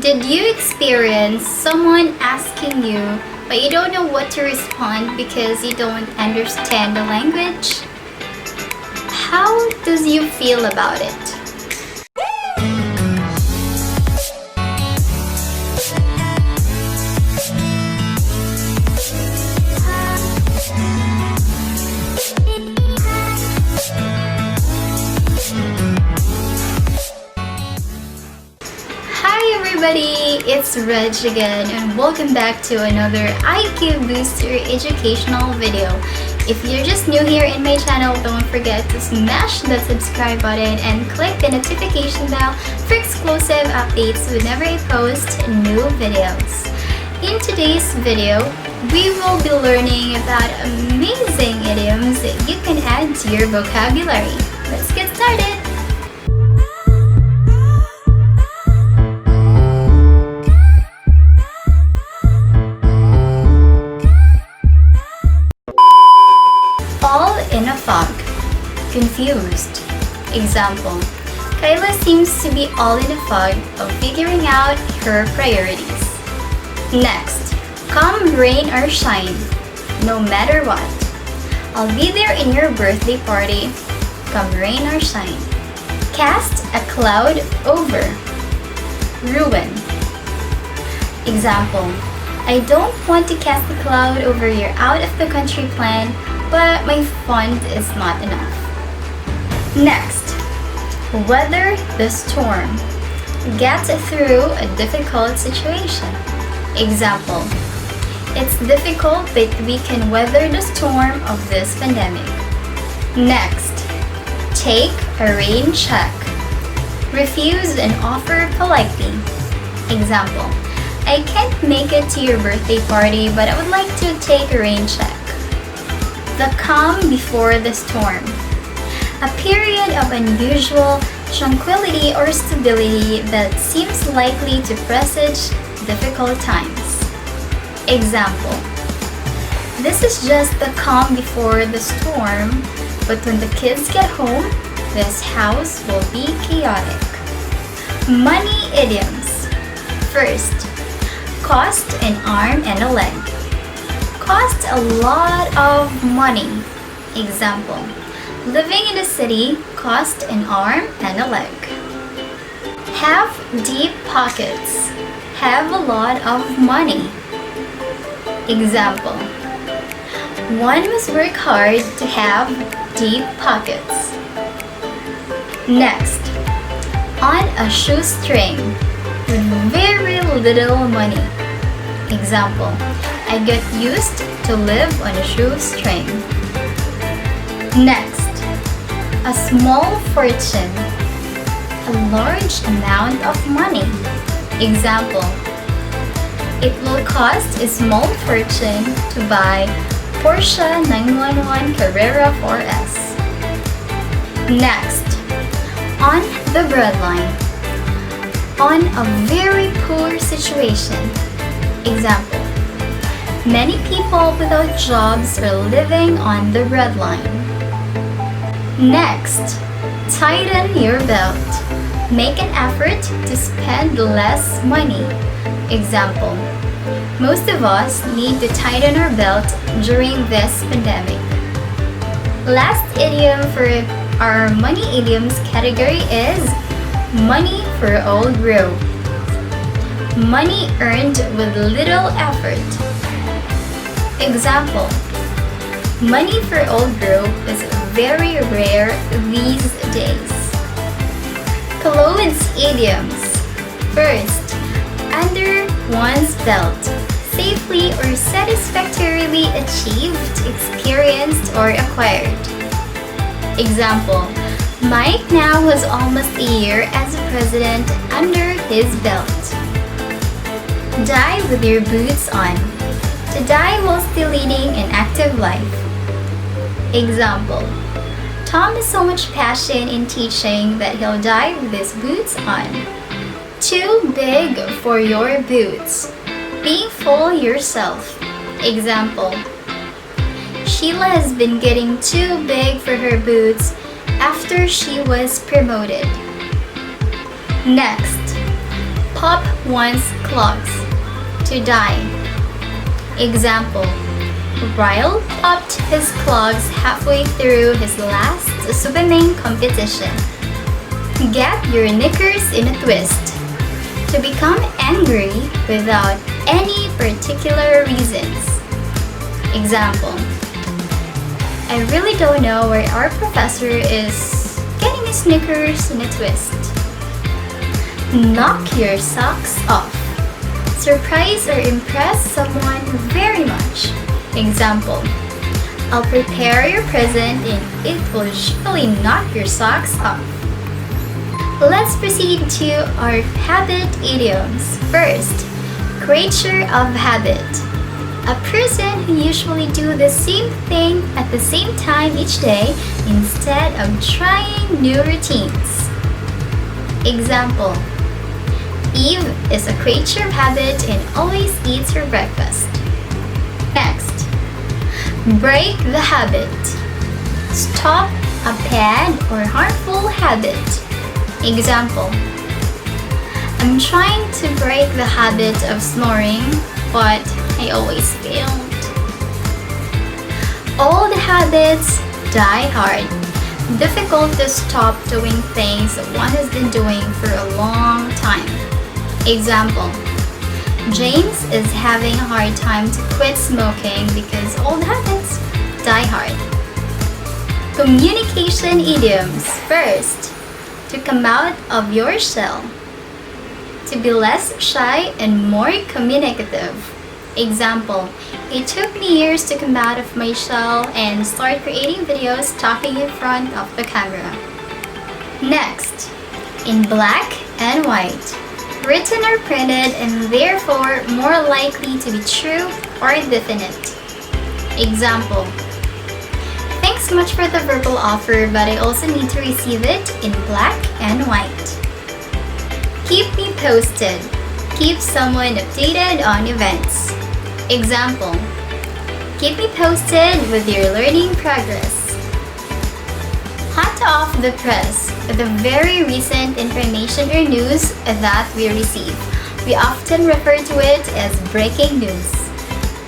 Did you experience someone asking you, but you don't know what to respond because you don't understand the language? How does you feel about it? Hi everybody, it's Redge again and welcome back to another IQ Booster educational video. If you're just new here in my channel, don't forget to smash that subscribe button and click the notification bell for exclusive updates whenever I post new videos. In today's video, we will be learning about amazing idioms that you can add to your vocabulary. Let's get started! All in a fog. Confused. Example. Kyla seems to be all in a fog of figuring out her priorities. Next. Come rain or shine. No matter what. I'll be there in your birthday party. Come rain or shine. Cast a cloud over. Ruin. Example. I don't want to cast a cloud over your out-of-the-country plan, but my fund is not enough. Next, weather the storm. Get through a difficult situation. Example, it's difficult but we can weather the storm of this pandemic. Next, take a rain check. Refuse an offer politely. Example, I can't make it to your birthday party, but I would like to take a rain check. The calm before the storm. A period of unusual tranquility or stability that seems likely to presage difficult times. Example. This is just the calm before the storm, but when the kids get home, this house will be chaotic. Money idioms. First, cost an arm and a leg. Cost a lot of money. Example, living in a city cost an arm and a leg. Have deep pockets. Have a lot of money. Example, one must work hard to have deep pockets. Next, on a shoestring with very little money. Example, I get used to live on a shoestring. Next, a small fortune. A large amount of money. Example, it will cost a small fortune to buy Porsche 911 Carrera 4S. Next, on the breadline. On a very poor situation. Example, many people without jobs are living on the breadline. Next, tighten your belt. Make an effort to spend less money. Example, most of us need to tighten our belt during this pandemic. Last idiom for our money idioms category is money for old bro. Money earned with little effort. Example, money for old bro is very rare these days. Clothes idioms. First, under one's belt. Safely or satisfactorily achieved, experienced, or acquired. Example, Mike now has almost a year as a president under his belt. Die with your boots on. To die while still leading an active life. Example, Tom has so much passion in teaching that he'll die with his boots on. Too big for your boots. Being full yourself. Example, Sheila has been getting too big for her boots after she was promoted. Next, pop one's clogs. To die. Example. Ryle popped his clogs halfway through his last swimming competition. Get your knickers in a twist. To become angry without any particular reasons. Example. I really don't know where our professor is getting his knickers in a twist. Knock your socks off. Surprise or impress someone very much. Example. I'll prepare your present and it will surely knock your socks off. Let's proceed to our habit idioms. First, creature of habit. A person who usually do the same thing at the same time each day instead of trying new routines. Example. Eve is a creature of habit and always eats her breakfast. Next, break the habit. Stop a bad or harmful habit. Example. I'm trying to break the habit of snoring, but I always failed. Old habits die hard. Difficult to stop doing things that one has been doing for a long time. Example. James is having a hard time to quit smoking because old habits die hard. Communication idioms. First, to come out of your shell. To be less shy and more communicative. Example, it took me years to come out of my shell and start creating videos talking in front of the camera. Next, in black and white. Written or printed and therefore more likely to be true or definite. Example, thanks so much for the verbal offer, but I also need to receive it in black and white. Keep me posted. Keep someone updated on events. Example, keep me posted with your learning progress. Hot off the press, the very recent information or news that we receive. We often refer to it as breaking news.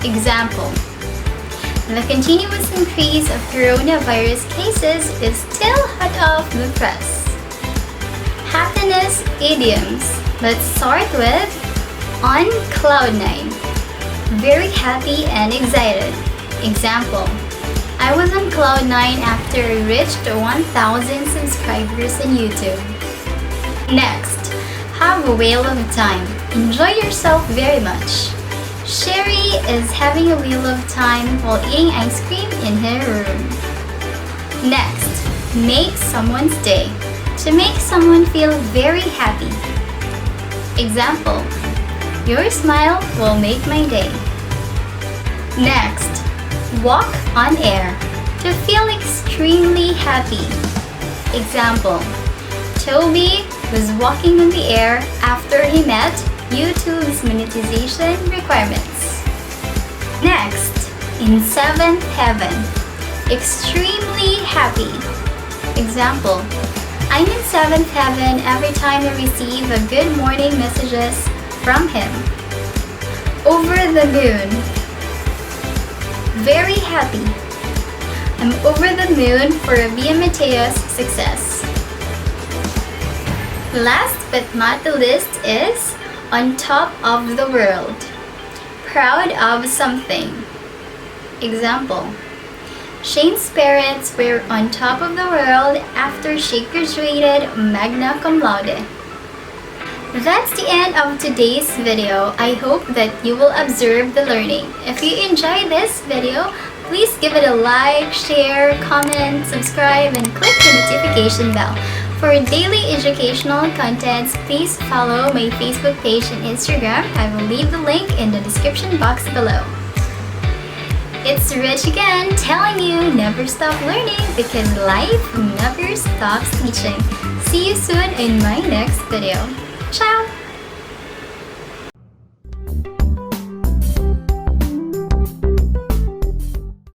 Example, the continuous increase of coronavirus cases is still hot off the press. Happiness idioms. Let's start with on cloud nine. Very happy and excited. Example, I was on cloud nine after I reached 1,000 subscribers on YouTube. Next, have a whale of time. Enjoy yourself very much. Sherry is having a wheel of time while eating ice cream in her room. Next, make someone's day. To make someone feel very happy. Example, your smile will make my day. Next, walk on air. To feel extremely happy. Example, Toby was walking on the air after he met YouTube's monetization requirements. Next, in seventh heaven. Extremely happy. Example, I'm in seventh heaven every time I receive a good morning messages from him. Over the moon. Very happy. I'm over the moon for Via Mateo's success. Last but not the least is on top of the world. Proud of something. Example, Shane's parents were on top of the world after she graduated magna cum laude. That's the end of today's video. I hope that you will observe the learning. If you enjoyed this video, please give it a like, share, comment, subscribe, and click the notification bell. For daily educational contents, please follow my Facebook page and Instagram. I will leave the link in the description box below. It's Redge again, telling you never stop learning because life never stops teaching. See you soon in my next video. Ciao!